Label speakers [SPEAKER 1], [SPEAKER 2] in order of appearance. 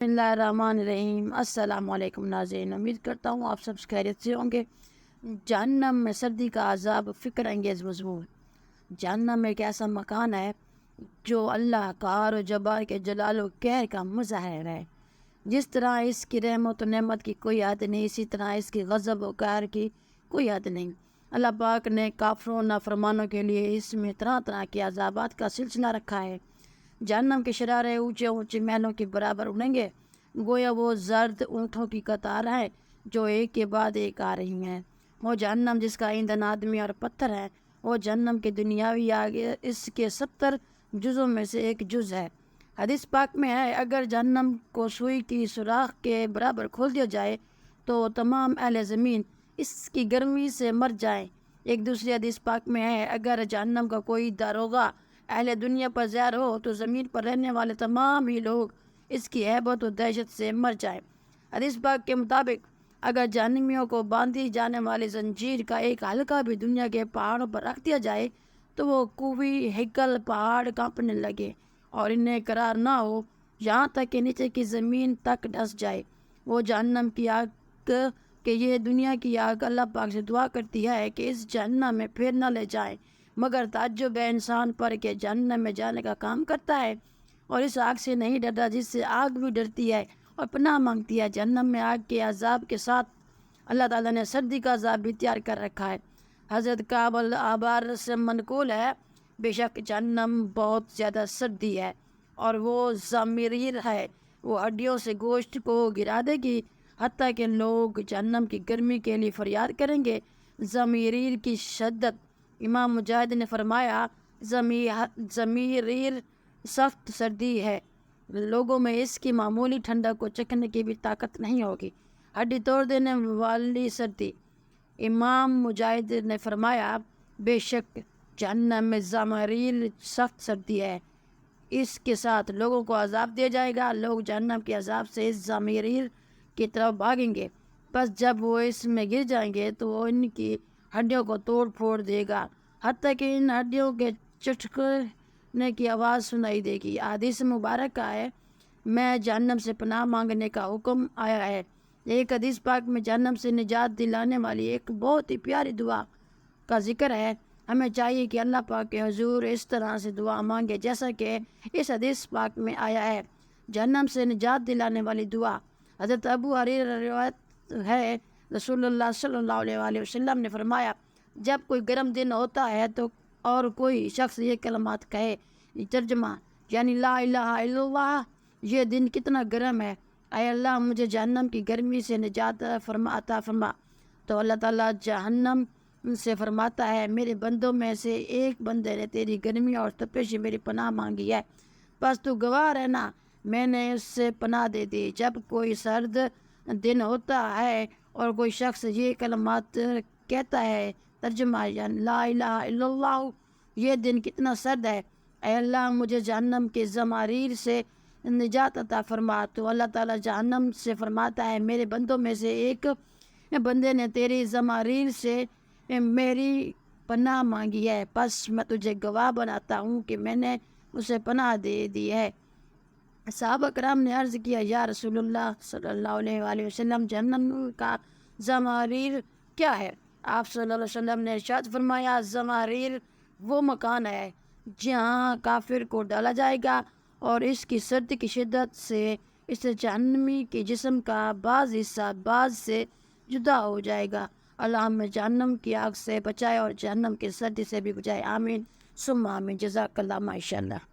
[SPEAKER 1] بسم اللہ الرحمن الرحیم۔ السلام علیکم ناظرین، امید کرتا ہوں آپ سب خیریت سے ہوں گے۔ جہنم میں سردی کا عذاب فکر انگیز مضمون۔ جہنم ایک ایسا مکان ہے جو اللہ قہر و جبار کے جلال و قہر کا مظاہر ہے۔ جس طرح اس کی رحمت و نعمت کی کوئی حد نہیں، اسی طرح اس کی غضب و قہر کی کوئی حد نہیں۔ اللہ پاک نے کافروں نافرمانوں کے لیے اس میں طرح طرح کے عذابات کا سلسلہ رکھا ہے۔ جہنم کے شرارے اونچے اونچے محلوں کے برابر اڑیں گے، گویا وہ زرد اونٹوں کی قطار ہیں جو ایک کے بعد ایک آ رہی ہیں۔ وہ جہنم جس کا ایندھن آدمی اور پتھر ہے، وہ جہنم کے دنیاوی آگے اس کے 70 جزوں میں سے ایک جز ہے۔ حدیث پاک میں ہے، اگر جہنم کو سوئی کی سوراخ کے برابر کھول دیا جائے تو تمام اہل زمین اس کی گرمی سے مر جائیں۔ ایک دوسری حدیث پاک میں ہے، اگر جہنم کا کوئی داروغہ اہل دنیا پر ظاہر ہو تو زمین پر رہنے والے تمام ہی لوگ اس کی ہیبت و دہشت سے مر جائیں۔ حدیث پاک کے مطابق اگر جہنمیوں کو باندھی جانے والی زنجیر کا ایک حلقہ بھی دنیا کے پہاڑوں پر رکھ دیا جائے تو وہ کوہ ہکل پہاڑ کانپنے لگے اور انہیں قرار نہ ہو، یہاں تک کہ نیچے کی زمین تک دھس جائے۔ وہ جہنم کی آگ کہ یہ دنیا کی آگ اللہ پاک سے دعا کرتی ہے کہ اس جہنم میں پھر نہ لے جائیں، مگر تعجب ہے انسان پر کہ جہنم میں جانے کا کام کرتا ہے اور اس آگ سے نہیں ڈرتا جس سے آگ بھی ڈرتی ہے اور پناہ مانگتی ہے۔ جہنم میں آگ کے عذاب کے ساتھ اللہ تعالیٰ نے سردی کا عذاب بھی تیار کر رکھا ہے۔ حضرت کعب الابار سے منقول ہے، بے شک جہنم بہت زیادہ سردی ہے اور وہ زمریر ہے، وہ ہڈیوں سے گوشت کو گرا دے گی، حتیٰ کہ لوگ جہنم کی گرمی کے لیے فریاد کریں گے۔ زمریر کی شدت، امام مجاہد نے فرمایا، زمریر سخت سردی ہے، لوگوں میں اس کی معمولی ٹھنڈک کو چکھنے کی بھی طاقت نہیں ہوگی، ہڈی توڑ دینے والی سردی۔ امام مجاہد نے فرمایا، بے شک جہنم میں زمریر سخت سردی ہے، اس کے ساتھ لوگوں کو عذاب دیا جائے گا، لوگ جہنم کے عذاب سے اس زمریر کی طرف بھاگیں گے، بس جب وہ اس میں گر جائیں گے تو وہ ان کی ہڈیوں کو توڑ پھوڑ دے گا، حتیٰ کہ ان ہڈیوں کے چٹکنے کی آواز سنائی دے گی۔ حدیث مبارک کا ہے، میں جہنم سے پناہ مانگنے کا حکم آیا ہے۔ ایک حدیث پاک میں جہنم سے نجات دلانے والی ایک بہت ہی پیاری دعا کا ذکر ہے۔ ہمیں چاہیے کہ اللہ پاک کے حضور اس طرح سے دعا مانگے جیسا کہ اس حدیث پاک میں آیا ہے۔ جہنم سے نجات دلانے والی دعا، حضرت ابو ہریرہ روایت ہے، رسول اللہ صلی اللہ علیہ وسلم نے فرمایا، جب کوئی گرم دن ہوتا ہے تو اور کوئی شخص یہ کلمات کہے، ترجمہ یعنی لا الہ الا اللہ، یہ دن کتنا گرم ہے، اے اللہ مجھے جہنم کی گرمی سے نجات عطا فرما، تو اللہ تعالیٰ جہنم سے فرماتا ہے، میرے بندوں میں سے ایک بندے نے تیری گرمی اور تپش سے میری پناہ مانگی ہے، بس تو گواہ رہنا میں نے اس سے پناہ دے دی۔ جب کوئی سرد دن ہوتا ہے اور کوئی شخص یہ کلمات کہتا ہے، ترجمہ یعنی لا الہ الا اللہ، یہ دن کتنا سرد ہے، اے اللہ مجھے جہنم کے زماریر سے نجات عطا فرما، تو اللہ تعالیٰ جہنم سے فرماتا ہے، میرے بندوں میں سے ایک بندے نے تیری زماریر سے میری پناہ مانگی ہے، پس میں تجھے گواہ بناتا ہوں کہ میں نے اسے پناہ دے دی ہے۔ صحابہ کرام نے عرض کیا، یا رسول اللہ صلی اللہ علیہ وسلم، جہنم کا زماریر کیا ہے؟ آپ صلی اللہ علیہ وسلم نے ارشاد فرمایا، زماریر وہ مکان ہے جہاں کافر کو ڈالا جائے گا اور اس کی سردی کی شدت سے اس جہنمی کے جسم کا بعض حصہ بعض سے جدا ہو جائے گا۔ اللہ ہمیں جہنم کی آگ سے بچائے اور جہنم کی سردی سے بھی بچائے، آمین ثم آمین، جزاک اللہ ماشاء اللہ۔